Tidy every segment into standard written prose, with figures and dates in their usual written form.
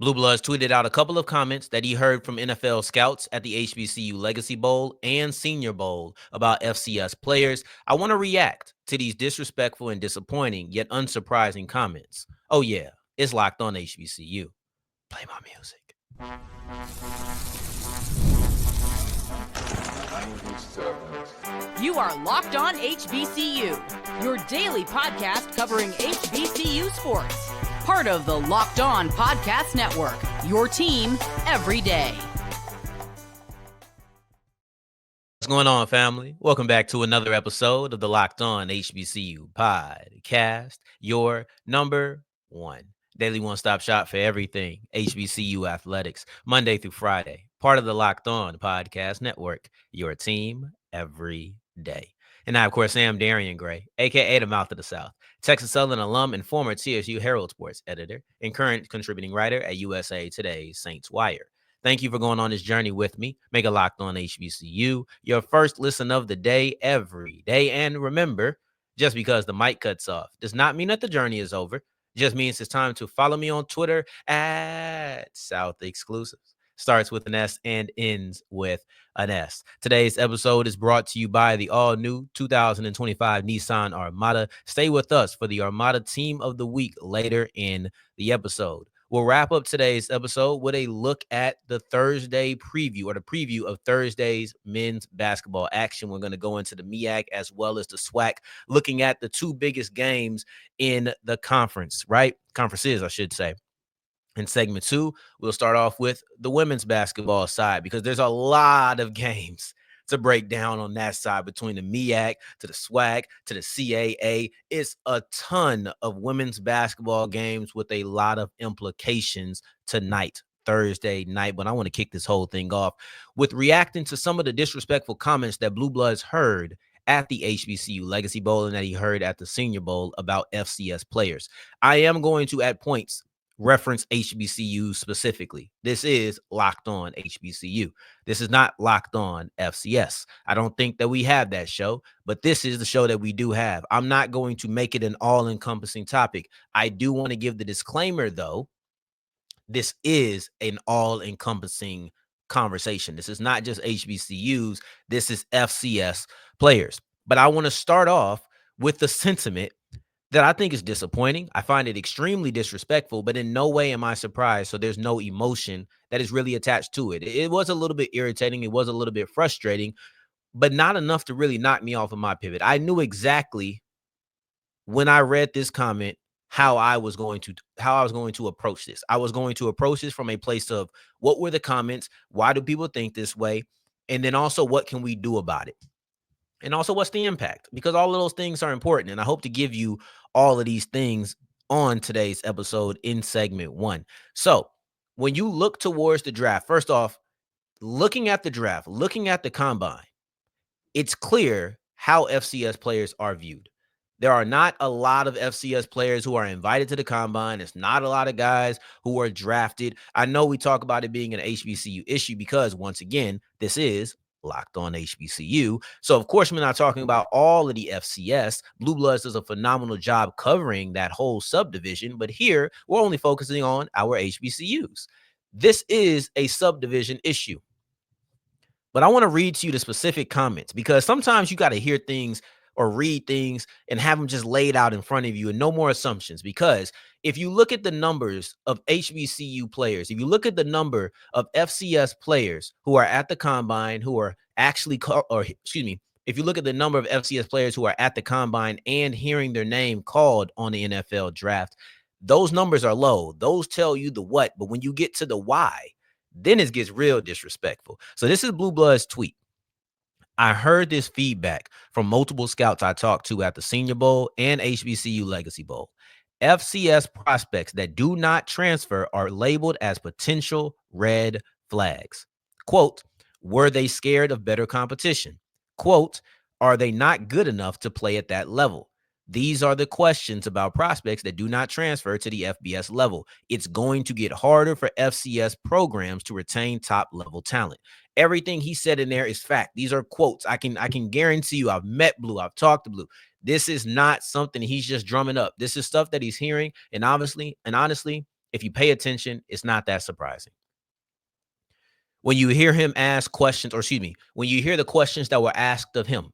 Blue Bloods tweeted out a couple of comments that he heard from NFL scouts at the HBCU Legacy Bowl and Senior Bowl about FCS players. I want to react to these disrespectful and disappointing yet unsurprising comments. Oh yeah, it's Locked On HBCU. Play my music. You are Locked On HBCU, your daily podcast covering HBCU sports. Part of the Locked On Podcast Network, your team every day. What's going on, family? Welcome back to another episode of the Locked On HBCU podcast, your number one daily one-stop shop for everything HBCU athletics, Monday through Friday. Part of the Locked On Podcast Network, your team every day. And I, of course, am Darian Gray, a.k.a. the Mouth of the South, Texas Southern alum and former TSU Herald Sports editor and current contributing writer at USA Today's Saints Wire. Thank you for going on this journey with me. Make a Locked On HBCU your first listen of the day every day. And remember, just because the mic cuts off does not mean that the journey is over. It just means it's time to follow me on Twitter at South Exclusives. Starts with an S and ends with an S. Today's episode is brought to you by the all-new 2025 Nissan Armada. Stay with us for the Armada Team of the Week later in the episode. We'll wrap up today's episode with a look at the Thursday preview, or the preview of Thursday's men's basketball action. We're going to go into the MEAC as well as the SWAC, looking at the two biggest games in the conferences, I should say. In segment 2, we'll start off with the women's basketball side because there's a lot of games to break down on that side between the MEAC to the SWAC to the CAA. It's a ton of women's basketball games with a lot of implications tonight, Thursday night. But I want to kick this whole thing off with reacting to some of the disrespectful comments that Blue Bloods heard at the HBCU Legacy Bowl and that he heard at the Senior Bowl about FCS players. I am going to, at points, reference HBCU specifically. This is Locked On HBCU. This is not Locked On FCS. I don't think that we have that show, but this is the show that we do have. I'm not going to make it an all-encompassing topic. I do want to give the disclaimer, though. This is an all-encompassing conversation. This is not just HBCUs. This is FCS players. But I want to start off with the sentiment that I think is disappointing. I find it extremely disrespectful, but in no way am I surprised. So there's no emotion that is really attached to it. It was a little bit irritating. It was a little bit frustrating, but not enough to really knock me off of my pivot. I knew exactly when I read this comment how I was going to approach this. I was going to approach this from a place of what were the comments? Why do people think this way? And then also, what can we do about it? And also, what's the impact? Because all of those things are important. And I hope to give you all of these things on today's episode in segment 1. So when you look towards the draft, first off, looking at the draft, looking at the combine, it's clear how FCS players are viewed. There are not a lot of FCS players who are invited to the combine. It's not a lot of guys who are drafted. I know we talk about it being an HBCU issue because, once again, this is Locked On HBCU. So, of course, we're not talking about all of the FCS. Blue Bloods does a phenomenal job covering that whole subdivision, but here we're only focusing on our HBCUs. This is a subdivision issue. But I want to read to you the specific comments because sometimes you got to hear things or read things and have them just laid out in front of you and no more assumptions. Because if you look at the numbers of HBCU players, if you look at the number of FCS players who are at the combine, who are actually, if you look at the number of FCS players who are at the combine and hearing their name called on the NFL draft, those numbers are low. Those tell you the what, but when you get to the why, then it gets real disrespectful. So this is Blue Blood's tweet. I heard this feedback from multiple scouts I talked to at the Senior Bowl and HBCU Legacy Bowl. FCS prospects that do not transfer are labeled as potential red flags. Quote, were they scared of better competition? Quote, are they not good enough to play at that level? These are the questions about prospects that do not transfer to the FBS level. It's going to get harder for FCS programs to retain top-level talent. Everything he said in there is fact. These are quotes. I can guarantee you I've met Blue. I've talked to Blue. This is not something he's just drumming up. This is stuff that he's hearing. And honestly, If you pay attention, it's not that surprising. When you hear him ask questions, or excuse me, when you hear the questions that were asked of him,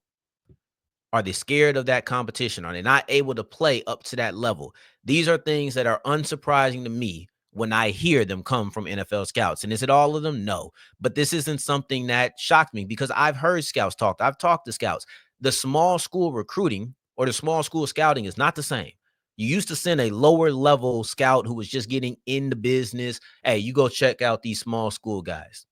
are they scared of that competition? Are they not able to play up to that level? These are things that are unsurprising to me when I hear them come from NFL scouts. And is it all of them? No. But this isn't something that shocked me because I've heard scouts talk. I've talked to scouts. The small school recruiting or the small school scouting is not the same. You used to send a lower level scout who was just getting in the business. Hey, you go check out these small school guys.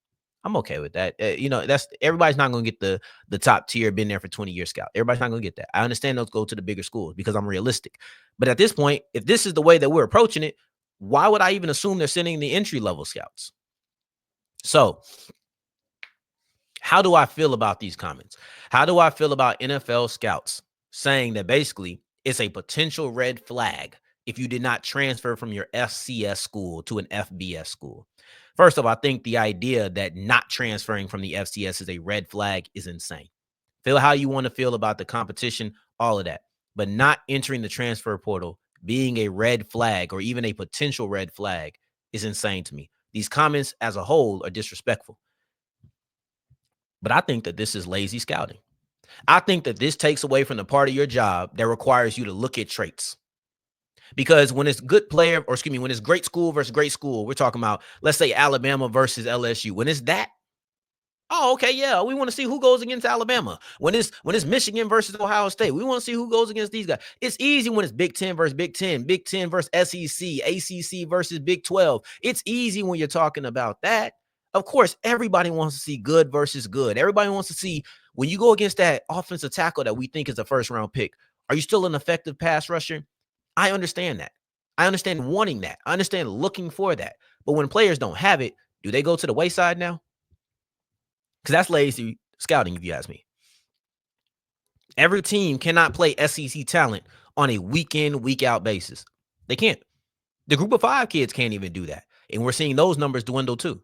I'm okay with that. That's everybody's not going to get the top tier, been there for 20 years scout. Everybody's not going to get that. I understand those go to the bigger schools because I'm realistic. But at this point, if this is the way that we're approaching it, why would I even assume they're sending the entry level scouts? So, how do I feel about these comments? How do I feel about NFL scouts saying that basically it's a potential red flag if you did not transfer from your FCS school to an FBS school? First of all, I think the idea that not transferring from the FCS is a red flag is insane. Feel how you want to feel about the competition, all of that. But not entering the transfer portal, being a red flag or even a potential red flag is insane to me. These comments as a whole are disrespectful. But I think that this is lazy scouting. I think that this takes away from the part of your job that requires you to look at traits. Because when it's good player, or excuse me, when it's great school versus great school, we're talking about, let's say Alabama versus LSU. When it's that, oh, okay, yeah, we want to see who goes against Alabama. When it's Michigan versus Ohio State, we want to see who goes against these guys. It's easy when it's Big 10 versus Big 10, Big 10 versus SEC, ACC versus Big 12. It's easy when you're talking about that. Of course, everybody wants to see good versus good. Everybody wants to see when you go against that offensive tackle that we think is a first-round pick, are you still an effective pass rusher? I understand that. I understand wanting that. I understand looking for that. But when players don't have it, do they go to the wayside now? Because that's lazy scouting, if you ask me. Every team cannot play SEC talent on a week in, week out basis. They can't. The group of 5 kids can't even do that. And we're seeing those numbers dwindle too.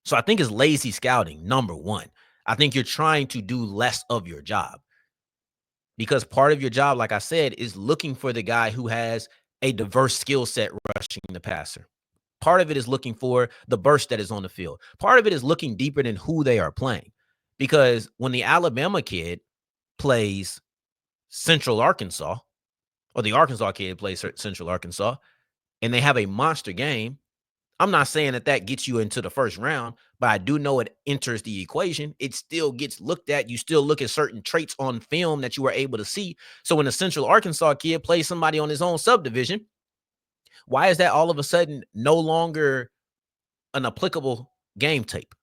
So I think it's lazy scouting, number one. I think you're trying to do less of your job. Because part of your job, like I said, is looking for the guy who has a diverse skill set rushing the passer. Part of it is looking for the burst that is on the field. Part of it is looking deeper than who they are playing. Because when the Alabama kid plays Central Arkansas, or the Arkansas kid plays Central Arkansas, and they have a monster game, I'm not saying that gets you into the first round, but I do know it enters the equation. It still gets looked at. You still look at certain traits on film that you were able to see. So when a Central Arkansas kid plays somebody on his own subdivision, why is that all of a sudden no longer an applicable game tape?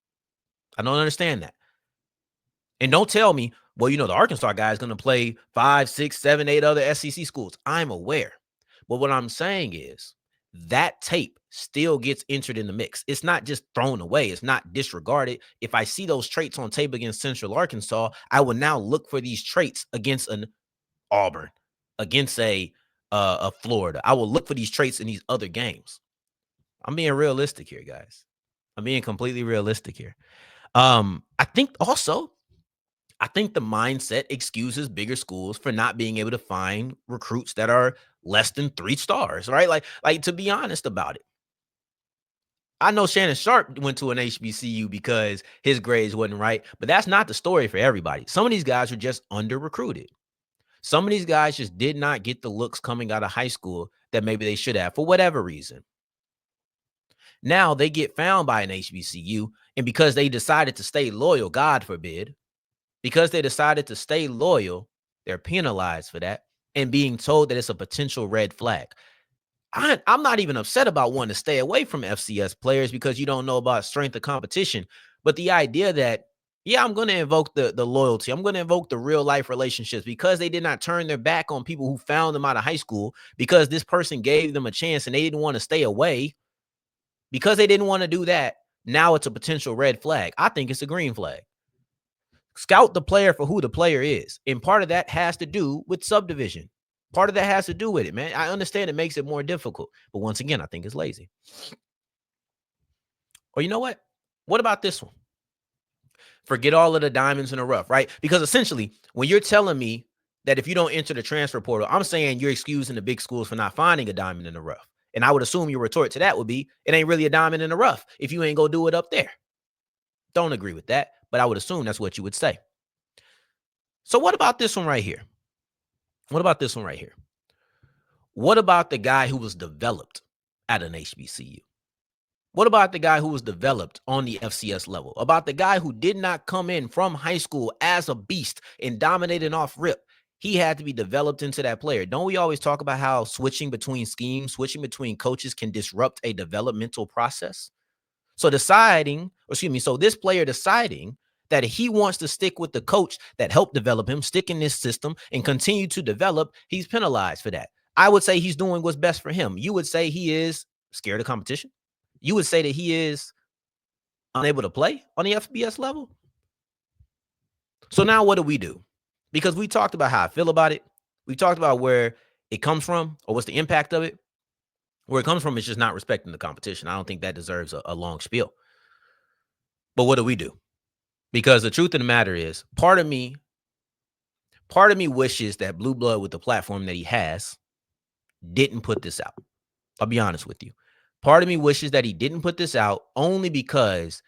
I don't understand that. And don't tell me, well, the Arkansas guy is going to play 5, 6, 7, 8 other SEC schools. I'm aware. But what I'm saying is that tape still gets entered in the mix. It's not just thrown away. It's not disregarded. If I see those traits on tape against Central Arkansas, I will now look for these traits against an Auburn, against a Florida. I will look for these traits in these other games. I'm being realistic here, guys. I'm being completely realistic here. I think the mindset excuses bigger schools for not being able to find recruits that are less than 3 stars, right? Like to be honest about it. I know Shannon Sharp went to an HBCU because his grades wasn't right, but that's not the story for everybody. Some of these guys are just under-recruited. Some of these guys just did not get the looks coming out of high school that maybe they should have for whatever reason. Now they get found by an HBCU, and because they decided to stay loyal, God forbid, because they decided to stay loyal, they're penalized for that and being told that it's a potential red flag. I'm not even upset about wanting to stay away from FCS players because you don't know about strength of competition. But the idea that, yeah, I'm going to invoke the loyalty. I'm going to invoke the real life relationships because they did not turn their back on people who found them out of high school, because this person gave them a chance and they didn't want to stay away, because they didn't want to do that. Now it's a potential red flag. I think it's a green flag. Scout the player for who the player is. And part of that has to do with subdivision. Part of that has to do with it, man. I understand it makes it more difficult. But once again, I think it's lazy. Or you know what? What about this one? Forget all of the diamonds in the rough, right? Because essentially, when you're telling me that if you don't enter the transfer portal, I'm saying you're excusing the big schools for not finding a diamond in the rough. And I would assume your retort to that would be, it ain't really a diamond in the rough if you ain't go do it up there. Don't agree with that, but I would assume that's what you would say. So what about this one right here? What about this one right here? What about the guy who was developed at an HBCU? What about the guy who was developed on the FCS level? About the guy who did not come in from high school as a beast and dominating off rip? He had to be developed into that player. Don't we always talk about how switching between schemes, switching between coaches can disrupt a developmental process? So this player deciding that he wants to stick with the coach that helped develop him, stick in this system and continue to develop, he's penalized for that. I would say he's doing what's best for him. You would say he is scared of competition. You would say that he is unable to play on the FBS level. So now what do? Because we talked about how I feel about it. We talked about where it comes from or what's the impact of it. Where it comes from is just not respecting the competition. I don't think that deserves a long spiel. But what do? Because the truth of the matter is, part of me wishes that Blue Blood, with the platform that he has, didn't put this out. I'll be honest with you. Part of me wishes that he didn't put this out only because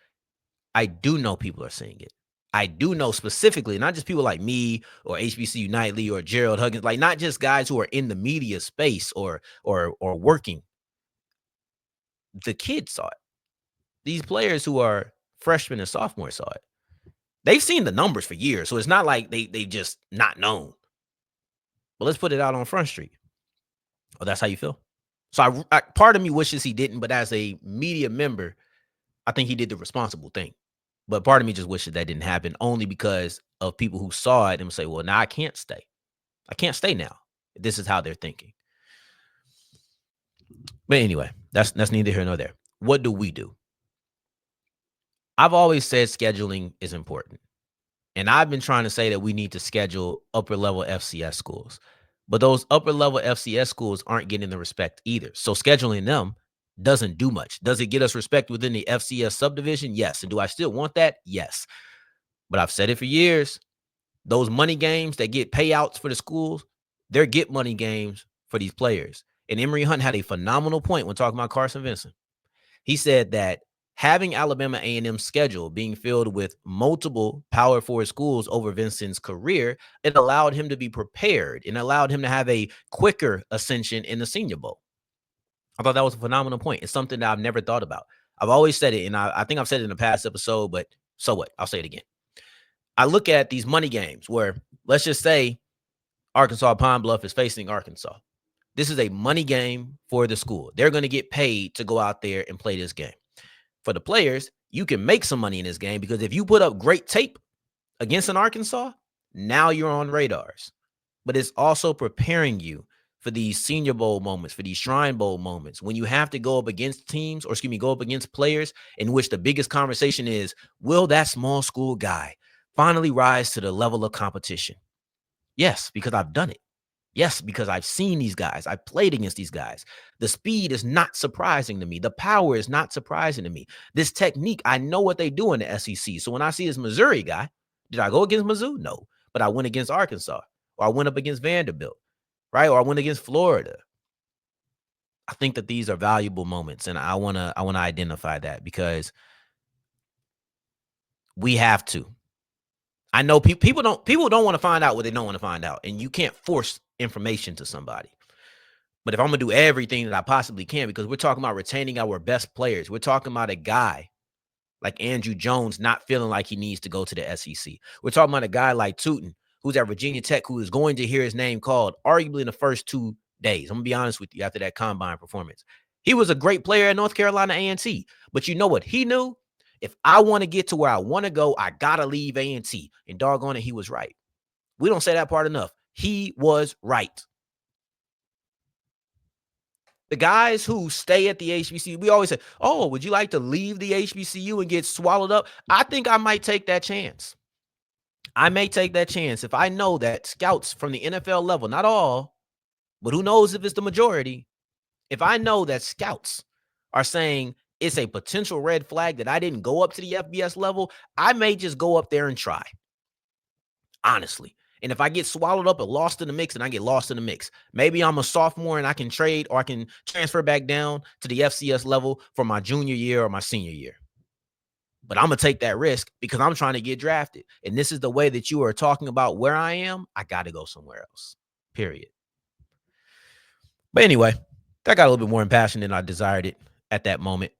I do know people are seeing it. I do know specifically, not just people like me or HBCU Nightly or Gerald Huggins, like not just guys who are in the media space or working. The kids saw it. These players who are freshmen and sophomores saw it. They've seen the numbers for years, so it's not like they just not known. But let's put it out on Front Street. Oh, that's how you feel? So I part of me wishes he didn't, but as a media member, I think he did the responsible thing. But part of me just wishes that didn't happen, only because of people who saw it and say, well, now I can't stay. I can't stay now. This is how they're thinking. But anyway, that's neither here nor there. What do? I've always said scheduling is important. And I've been trying to say that we need to schedule upper level FCS schools. But those upper level FCS schools aren't getting the respect either. So scheduling them doesn't do much. Does it get us respect within the FCS subdivision? Yes. And do I still want that? Yes. But I've said it for years. Those money games that get payouts for the schools, they're get money games for these players. And Emory Hunt had a phenomenal point when talking about Carson Vincent. He said that having Alabama A&M's schedule being filled with multiple Power 4 schools over Vincent's career, it allowed him to be prepared and allowed him to have a quicker ascension in the Senior Bowl. I thought that was a phenomenal point. It's something that I've never thought about. I've always said it, and I think I've said it in a past episode, but so what? I'll say it again. I look at these money games where, let's just say, Arkansas Pine Bluff is facing Arkansas. This is a money game for the school. They're going to get paid to go out there and play this game. For the players, you can make some money in this game because if you put up great tape against an Arkansas, now you're on radars. But it's also preparing you for these Senior Bowl moments, for these Shrine Bowl moments, when you have to go up against teams, go up against players in which the biggest conversation is, will that small school guy finally rise to the level of competition? Yes, because I've done it. Yes, because I've seen these guys. I've played against these guys. The speed is not surprising to me. The power is not surprising to me. This technique, I know what they do in the SEC. So when I see this Missouri guy, did I go against Mizzou? No, but I went against Arkansas, or I went up against Vanderbilt, right? Or I went against Florida. I think that these are valuable moments, and I want to identify that because we have to. I know people don't want to find out what they don't want to find out, and you can't force information to somebody. But if I'm going to do everything that I possibly can, because we're talking about retaining our best players, we're talking about a guy like Andrew Jones not feeling like he needs to go to the SEC. We're talking about a guy like Tootin, who's at Virginia Tech, who is going to hear his name called arguably in the first 2 days. I'm going to be honest with you, after that combine performance. He was a great player at North Carolina A&T. But you know what he knew? If I want to get to where I want to go, I got to leave A&T. And doggone it, he was right. We don't say that part enough. He was right. The guys who stay at the HBCU, we always say, oh, would you like to leave the HBCU and get swallowed up? I think I might take that chance. I may take that chance if I know that scouts from the NFL level, not all, but who knows if it's the majority, if I know that scouts are saying it's a potential red flag that I didn't go up to the FBS level, I may just go up there and try. Honestly. And if I get swallowed up or lost in the mix, and I get lost in the mix, maybe I'm a sophomore and I can trade or I can transfer back down to the FCS level for my junior year or my senior year. But I'm going to take that risk because I'm trying to get drafted. And this is the way that you are talking about where I am. I got to go somewhere else, period. But anyway, that got a little bit more impassioned than I desired it at that moment.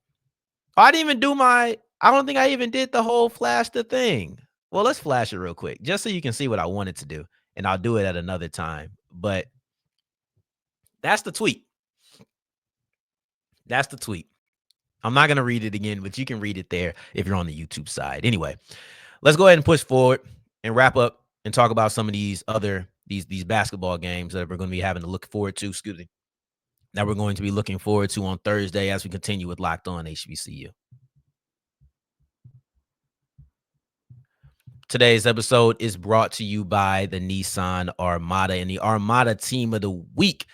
I didn't even do I don't think I even did the whole flash the thing. Well, let's flash it real quick just so you can see what I wanted to do. And I'll do it at another time. But that's the tweet. That's the tweet. I'm not going to read it again, but you can read it there if you're on the YouTube side. Anyway, let's go ahead and push forward and wrap up and talk about some of these other these basketball games that we're going to be having to look forward to, that we're going to be looking forward to on Thursday as we continue with Locked On HBCU. Today's episode is brought to you by the Nissan Armada and the Armada Team of the Week.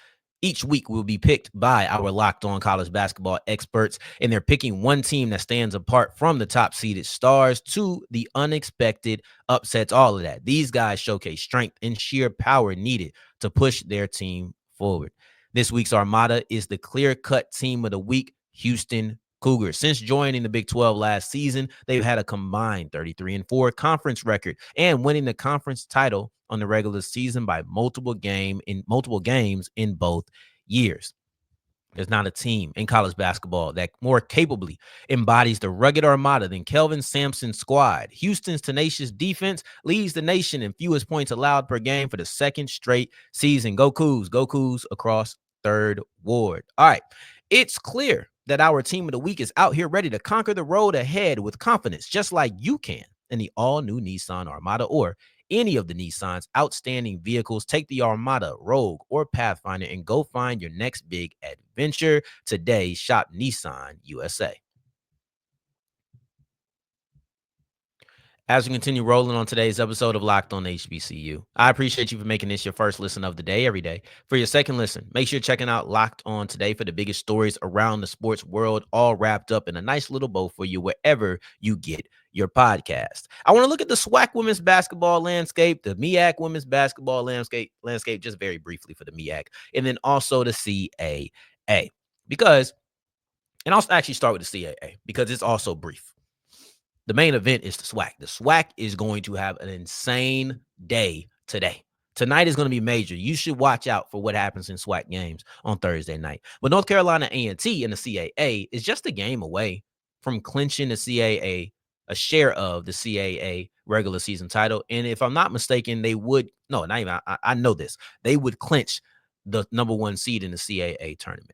Each week will be picked by our Locked On college basketball experts, and they're picking one team that stands apart from the top-seeded stars to the unexpected upsets, all of that. These guys showcase strength and sheer power needed to push their team forward. This week's Armada is the clear-cut team of the week, Houston Cougars. Since joining the Big 12 last season, they've had a combined 33-4 conference record and winning the conference title on the regular season by multiple games in both years. There's not a team in college basketball that more capably embodies the rugged Armada than Kelvin Sampson's squad. Houston's tenacious defense leads the nation in fewest points allowed per game for the second straight season. Go Cougs across Third Ward. All right, it's clear that our team of the week is out here ready to conquer the road ahead with confidence, just like you can in the all-new Nissan Armada or any of the Nissan's outstanding vehicles. Take the Armada, Rogue, or Pathfinder and go find your next big adventure today. Shop Nissan USA. As we continue rolling on today's episode of Locked On HBCU, I appreciate you for making this your first listen of the day every day. For your second listen, make sure you're checking out Locked On Today for the biggest stories around the sports world, all wrapped up in a nice little bow for you wherever you get your podcast. I want to look at the SWAC women's basketball landscape, the MEAC women's basketball landscape just very briefly for the MEAC, and then also the CAA. And I'll actually start with the CAA because it's also brief. The main event is the SWAC. The SWAC is going to have an insane day today. Tonight is going to be major. You should watch out for what happens in SWAC games on Thursday night. But North Carolina A&T and the CAA is just a game away from clinching the CAA, a share of the CAA regular season title. And if I'm not mistaken, they would, no, not even, I know this, they would clinch the number one seed in the CAA tournament.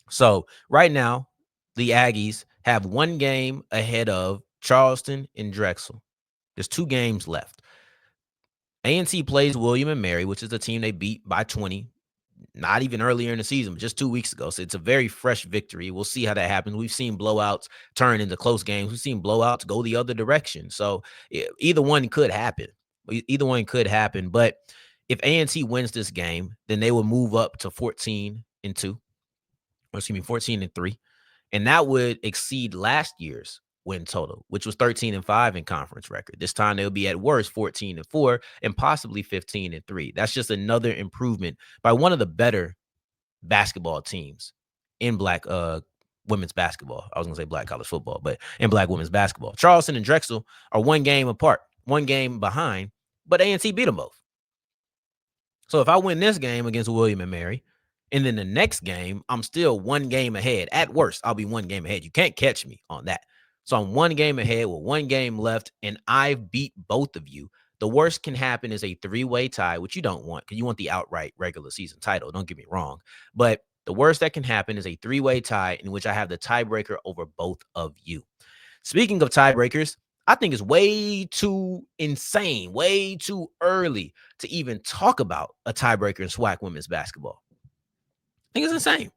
So right now, the Aggies have one game ahead of Charleston and Drexel. There's 2 games left. A&T plays William & Mary, which is the team they beat by 20, not even earlier in the season, but just 2 weeks ago. So it's a very fresh victory. We'll see how that happens. We've seen blowouts turn into close games. We've seen blowouts go the other direction. So either one could happen. But if A&T wins this game, then they will move up to 14-3. And that would exceed last year's win total, which was 13-5 in conference record. This time they'll be at worst 14-4 and possibly 15-3. That's just another improvement by one of the better basketball teams in Black women's basketball. I was going to say Black college football, but in Black women's basketball. Charleston and Drexel are one game apart, one game behind, but A&T beat them both. So if I win this game against William & Mary, and then the next game, I'm still one game ahead. At worst, I'll be one game ahead. You can't catch me on that. So I'm one game ahead with one game left, and I've beat both of you. The worst can happen is a 3-way tie, which you don't want because you want the outright regular season title. Don't get me wrong. But the worst that can happen is a 3-way tie in which I have the tiebreaker over both of you. Speaking of tiebreakers, I think it's way too insane, way too early to even talk about a tiebreaker in SWAC women's basketball. I think it's insane.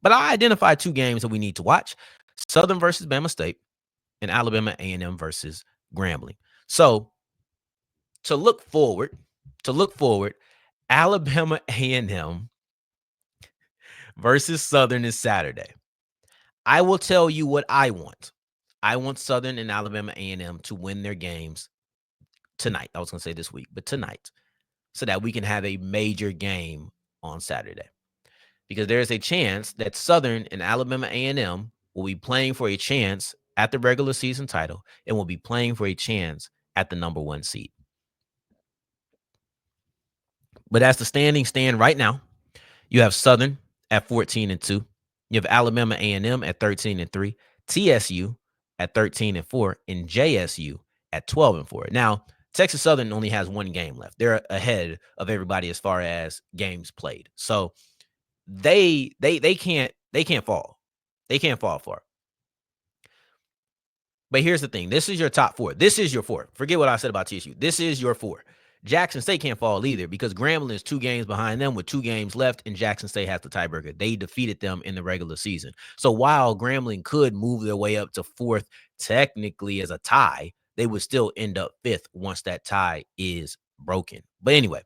But I identified 2 games that we need to watch: Southern versus Bama State and Alabama A&M versus Grambling. So to look forward, Alabama A&M versus Southern is Saturday. I will tell you what I want. I want Southern and Alabama A&M to win their games tonight. I was going to say this week, but tonight. so that we can have a major game on Saturday. Because there is a chance that Southern and Alabama A&M will be playing for a chance at the regular season title and will be playing for a chance at the number 1 seed. But as the standings stand right now, you have Southern at 14-2. You have Alabama A&M at 13-3, TSU at 13-4, and JSU at 12-4. Now, Texas Southern only has 1 game left. They're ahead of everybody as far as games played. So they can't fall. They can't fall far. But here's the thing. This is your top 4. This is your 4. Forget what I said about TSU. This is your 4. Jackson State can't fall either because Grambling is 2 games behind them with 2 games left, and Jackson State has the tiebreaker. They defeated them in the regular season. So while Grambling could move their way up to 4th technically as a tie, they would still end up 5th once that tie is broken. But anyway,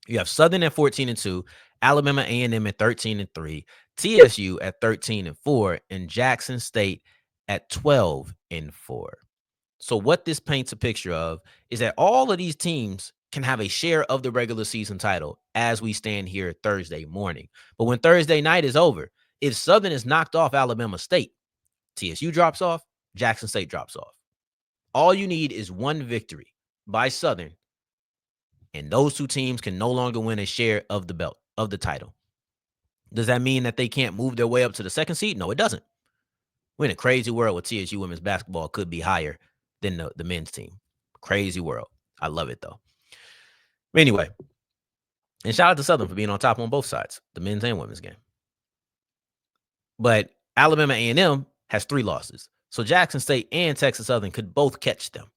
you have Southern at 14-2, Alabama A&M at 13-3, TSU at 13-4, and Jackson State at 12-4. So what this paints a picture of is that all of these teams can have a share of the regular season title as we stand here Thursday morning. But when Thursday night is over, if Southern is knocked off Alabama State, TSU drops off, Jackson State drops off. All you need is 1 victory by Southern, and those 2 teams can no longer win a share of the belt, of the title. Does that mean that they can't move their way up to the 2nd seed? No, it doesn't. We're in a crazy world where TSU women's basketball could be higher than the men's team. Crazy world. I love it, though. Anyway, and shout out to Southern for being on top on both sides, the men's and women's game. But Alabama A&M has 3 losses. So Jackson State and Texas Southern could both catch them,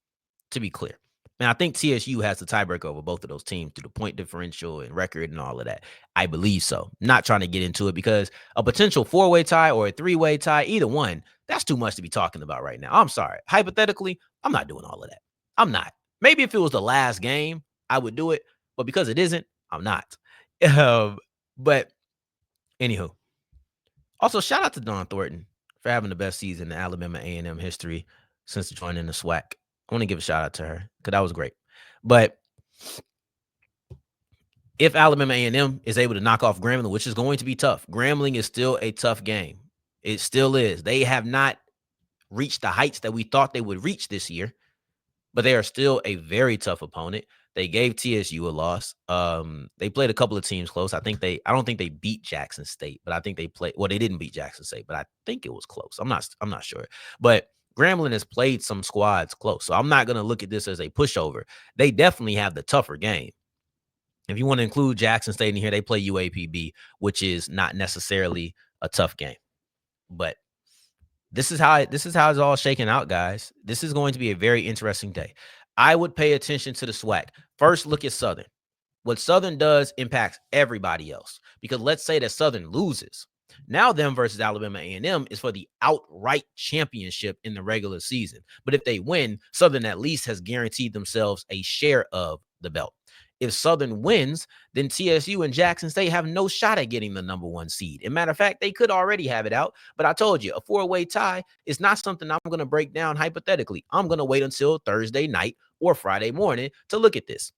to be clear. And I think TSU has the tiebreaker over both of those teams through the point differential and record and all of that. I believe so. Not trying to get into it because a potential 4-way tie or a 3-way tie, either one, that's too much to be talking about right now. I'm sorry. Hypothetically, I'm not doing all of that. I'm not. Maybe if it was the last game, I would do it. But because it isn't, I'm not. But anywho. Also, shout out to Don Thornton for having the best season in Alabama A&M history since joining the SWAC. I want to give a shout out to her because that was great. But if Alabama A&M is able to knock off Grambling, which is going to be tough, Grambling is still a tough game. It still is. They have not reached the heights that we thought they would reach this year, but they are still a very tough opponent. They gave TSU a loss. They played a couple of teams close. I don't think they beat Jackson State, but I think they played. Well, they didn't beat Jackson State, but I think it was close. I'm not sure. But Grambling has played some squads close, so I'm not going to look at this as a pushover. They definitely have the tougher game. If you want to include Jackson State in here, they play UAPB, which is not necessarily a tough game. But this is how it's all shaking out, guys. This is going to be a very interesting day. I would pay attention to the SWAC. First, look at Southern. What Southern does impacts everybody else. Because let's say that Southern loses. Now them versus Alabama A&M is for the outright championship in the regular season. But if they win, Southern at least has guaranteed themselves a share of the belt. If Southern wins, then TSU and Jackson State have no shot at getting the number 1 seed. As a matter of fact, they could already have it out. But I told you, a 4-way tie is not something I'm going to break down hypothetically. I'm going to wait until Thursday night or Friday morning to look at this.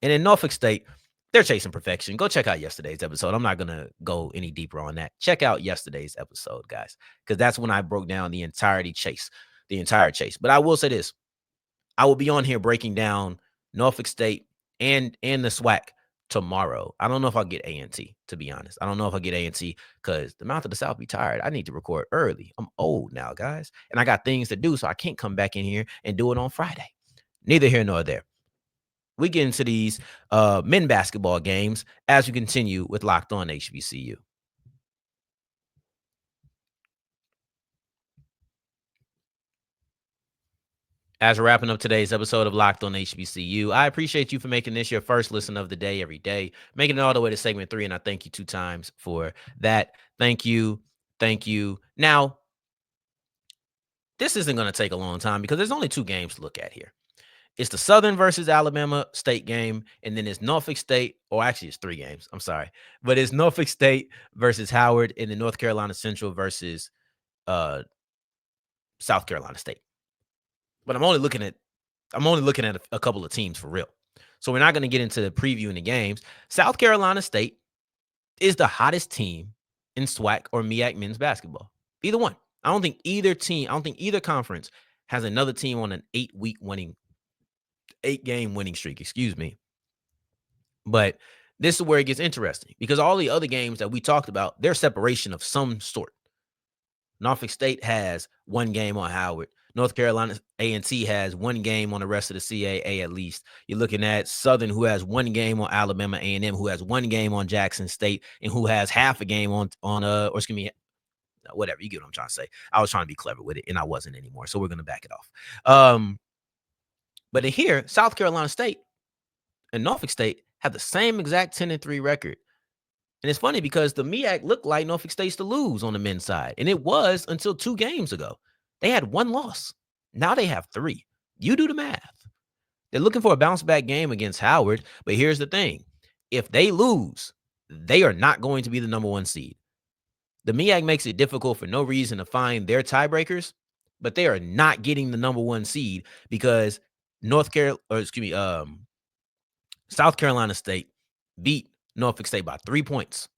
And in Norfolk State, they're chasing perfection. Go check out yesterday's episode. I'm not going to go any deeper on that. Check out yesterday's episode, guys, because that's when I broke down the entire chase. But I will say this. I will be on here breaking down Norfolk State and the SWAC tomorrow. I don't know if I'll get A&T, to be honest. I don't know if I'll get A&T because the Mouth of the South be tired. I need to record early. I'm old now, guys, and I got things to do, so I can't come back in here and do it on Friday. Neither here nor there. We get into these men basketball games as we continue with Locked On HBCU. As we're wrapping up today's episode of Locked On HBCU, I appreciate you for making this your first listen of the day every day, making it all the way to segment 3, and I thank you 2 times for that. Thank you. Now, this isn't going to take a long time because there's only 2 games to look at here. It's the Southern versus Alabama State game, and then it's Norfolk State, or actually it's 3 games. I'm sorry. But it's Norfolk State versus Howard, and then North Carolina Central versus South Carolina State. But I'm only looking at a couple of teams for real. So we're not going to get into the previewing the games. South Carolina State is the hottest team in SWAC or MEAC men's basketball. Either one. I don't think either conference has another team on an 8-game winning streak, excuse me. But this is where it gets interesting because all the other games that we talked about, they're separation of some sort. Norfolk State has one game on Howard. North Carolina A&T has one game on the rest of the CAA at least. You're looking at Southern, who has one game on Alabama A&M, who has one game on Jackson State, and who has half a game on whatever. You get what I'm trying to say. I was trying to be clever with it, and I wasn't anymore. So we're going to back it off. But in here, South Carolina State and Norfolk State have the same exact 10-3 record. And it's funny because the MEAC looked like Norfolk State's to lose on the men's side. And it was until 2 games ago. They had 1 loss. Now they have 3. You do the math. They're looking for a bounce back game against Howard. But here's the thing. If they lose, they are not going to be the number 1 seed. The MEAC makes it difficult for no reason to find their tiebreakers, but they are not getting the number 1 seed because South Carolina State beat Norfolk State by 3 points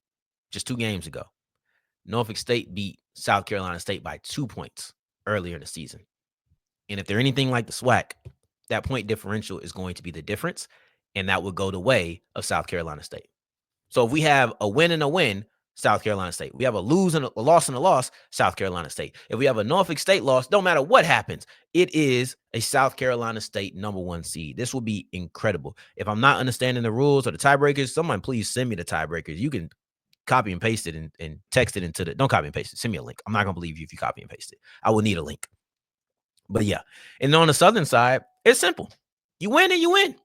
just 2 games ago. Norfolk State beat South Carolina State by 2 points earlier in the season. And if they're anything like the SWAC, that point differential is going to be the difference, and that would go the way of South Carolina State. So if we have a win and a win, South Carolina State. We have a lose and a loss and a loss, South Carolina State. If we have a Norfolk State loss, no matter what happens, it is a South Carolina State number 1 seed. This will be incredible. If I'm not understanding the rules or the tiebreakers, someone please send me the tiebreakers. You can copy and paste it and text it into don't copy and paste it. Send me a link. I'm not going to believe you if you copy and paste it. I will need a link. But yeah. And on the Southern side, it's simple. You win and you win.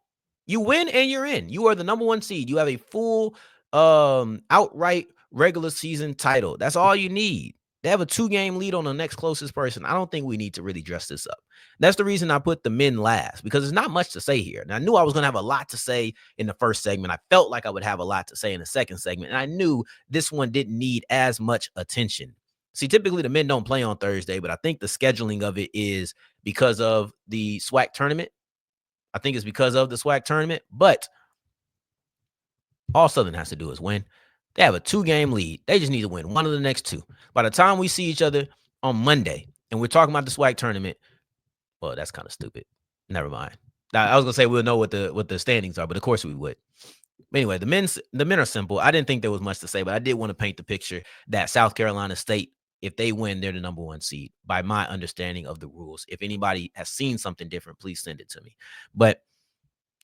You win and you're in. You are the number 1 seed. You have a full outright regular season title. That's all you need. They have a 2-game lead on the next closest person. I don't think we need to really dress this up. That's the reason I put the men last, because there's not much to say here. And I knew I was going to have a lot to say in the first segment. I felt like I would have a lot to say in the second segment. And I knew this one didn't need as much attention. See, typically the men don't play on Thursday, but I think the scheduling of it is because of the SWAC tournament. I think it's because of the SWAC tournament, but all Southern has to do is win. They have a 2-game lead. They just need to win one of the next 2. By the time we see each other on Monday and we're talking about the SWAC tournament, well, that's kind of stupid. Never mind. I was going to say we'll know what the standings are, but of course we would. Anyway, the men are simple. I didn't think there was much to say, but I did want to paint the picture that South Carolina State, if they win, they're the number 1 seed by my understanding of the rules. If anybody has seen something different, please send it to me. But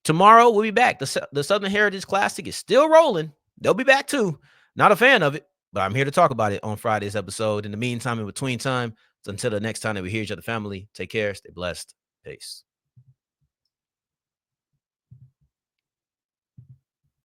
tomorrow we'll be back. The Southern Heritage Classic is still rolling. They'll be back too. Not a fan of it, but I'm here to talk about it on Friday's episode. In the meantime, in between time, until the next time that we hear each other, family, take care, stay blessed. Peace.